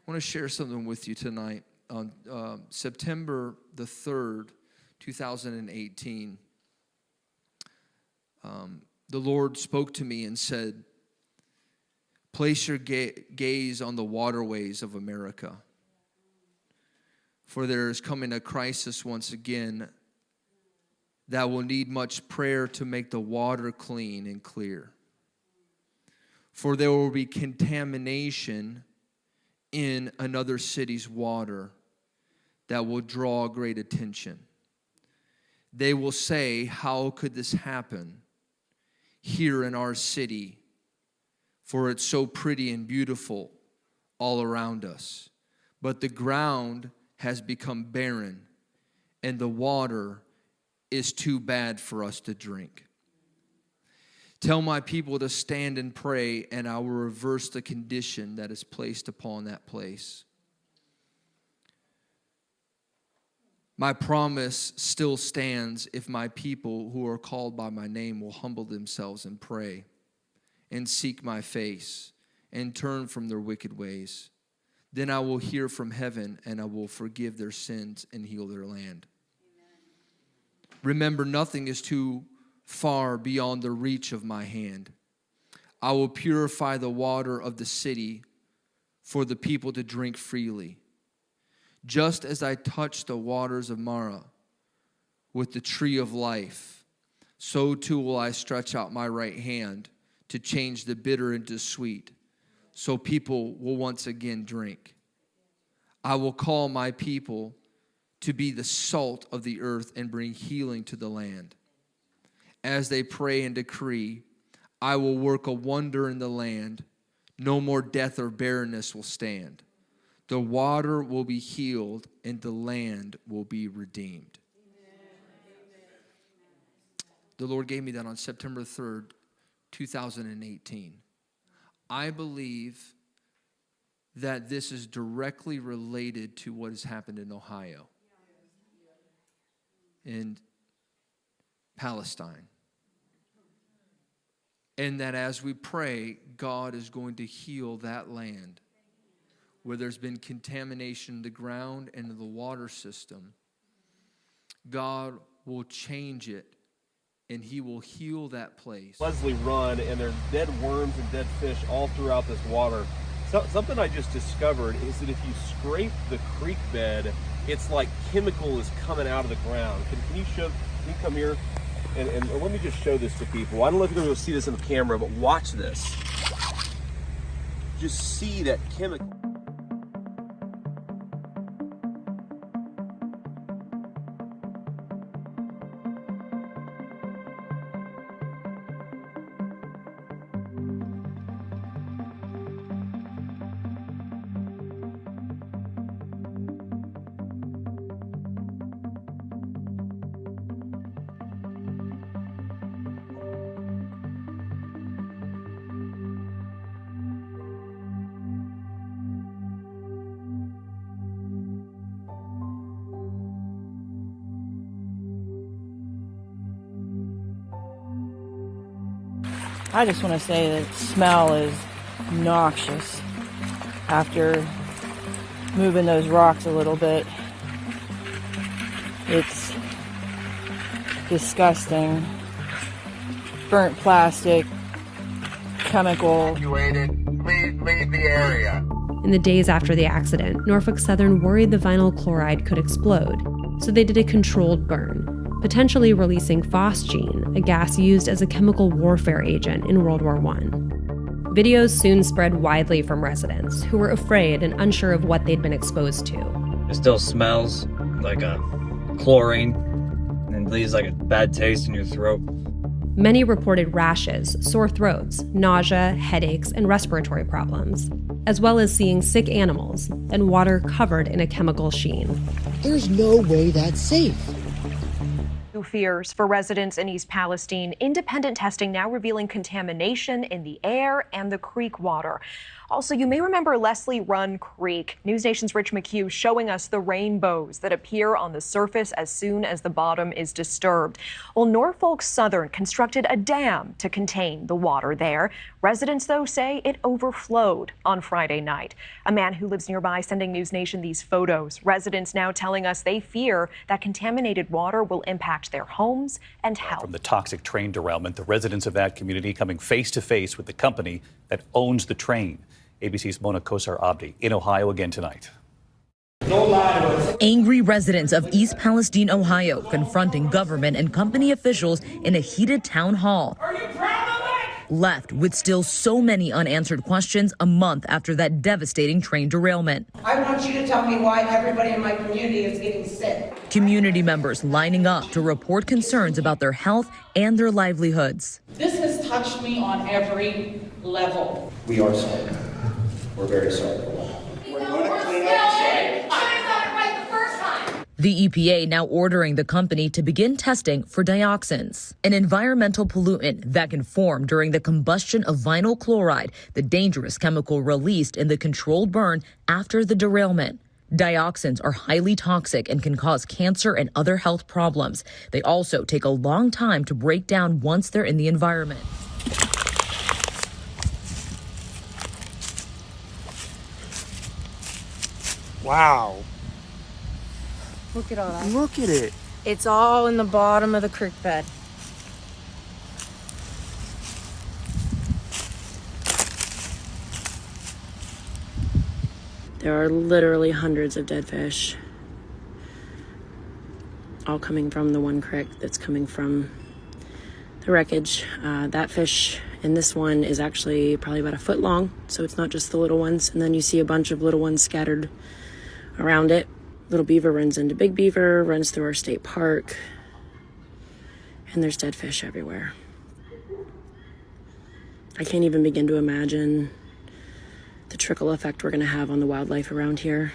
I want to share something with you tonight. On September the 3rd, 2018, the Lord spoke to me and said, place your gaze on the waterways of America. For there is coming a crisis once again that will need much prayer to make the water clean and clear. For there will be contamination in another city's water that will draw great attention. They will say, how could this happen here in our city? For it's so pretty and beautiful all around us. But the ground has become barren, and the water is too bad for us to drink. Tell my people to stand and pray, and I will reverse the condition that is placed upon that place. My promise still stands if my people who are called by my name will humble themselves and pray and seek my face and turn from their wicked ways. Then I will hear from heaven, and I will forgive their sins and heal their land. Amen. Remember, nothing is too far beyond the reach of my hand. I will purify the water of the city for the people to drink freely. Just as I touched the waters of Marah with the tree of life, so too will I stretch out my right hand to change the bitter into sweet, so people will once again drink. I will call my people to be the salt of the earth and bring healing to the land. As they pray and decree, I will work a wonder in the land. No more death or barrenness will stand. The water will be healed, and the land will be redeemed. Amen. The Lord gave me that on September 3rd, 2018. I believe that this is directly related to what has happened in Ohio, in Palestine. And that as we pray, God is going to heal that land where there's been contamination in the ground and in the water system. God will change it, and he will heal that place. Leslie Run, and there are dead worms and dead fish all throughout this water. So, something I just discovered is that if you scrape the creek bed, it's like chemical is coming out of the ground. Can you come here? And let me just show this to people. I don't know if you're going to see this in the camera, but watch this. Just see that chemical. I just want to say that smell is noxious. After moving those rocks a little bit, it's disgusting. Burnt plastic, chemical. Please leave the area. In the days after the accident, Norfolk Southern worried the vinyl chloride could explode, so they did a controlled burn, potentially releasing phosgene, a gas used as a chemical warfare agent in World War I. Videos soon spread widely from residents who were afraid and unsure of what they'd been exposed to. It still smells like a chlorine and leaves like a bad taste in your throat. Many reported rashes, sore throats, nausea, headaches, and respiratory problems, as well as seeing sick animals and water covered in a chemical sheen. There's no way that's safe. Fears for residents in East Palestine. Independent testing now revealing contamination in the air and the creek water. Also, you may remember Leslie Run Creek. News Nation's Rich McHugh showing us the rainbows that appear on the surface as soon as the bottom is disturbed. Well, Norfolk Southern constructed a dam to contain the water there. Residents, though, say it overflowed on Friday night. A man who lives nearby sending News Nation these photos. Residents now telling us they fear that contaminated water will impact their homes and health. From the toxic train derailment, the residents of that community coming face to face with the company that owns the train. ABC's Mona Kosar Abdi in Ohio again tonight. Angry residents of East Palestine, Ohio, confronting government and company officials in a heated town hall. Are you proud of it? Left with still so many unanswered questions a month after that devastating train derailment. I want you to tell me why everybody in my community is getting sick. Community members lining up to report concerns about their health and their livelihoods. This has touched me on every level. We are sorry. We're very sorry. We're going to clean up the site. The EPA now ordering the company to begin testing for dioxins, an environmental pollutant that can form during the combustion of vinyl chloride, the dangerous chemical released in the controlled burn after the derailment. Dioxins are highly toxic and can cause cancer and other health problems. They also take a long time to break down once they're in the environment. Wow. Look at all that. Look at it. It's all in the bottom of the creek bed. There are literally hundreds of dead fish, all coming from the one creek that's coming from the wreckage. That fish in this one is actually probably about a foot long, so it's not just the little ones. And then you see a bunch of little ones scattered around it. Little beaver runs into big beaver, runs through our state park, and there's dead fish everywhere. I can't even begin to imagine the trickle effect we're going to have on the wildlife around here.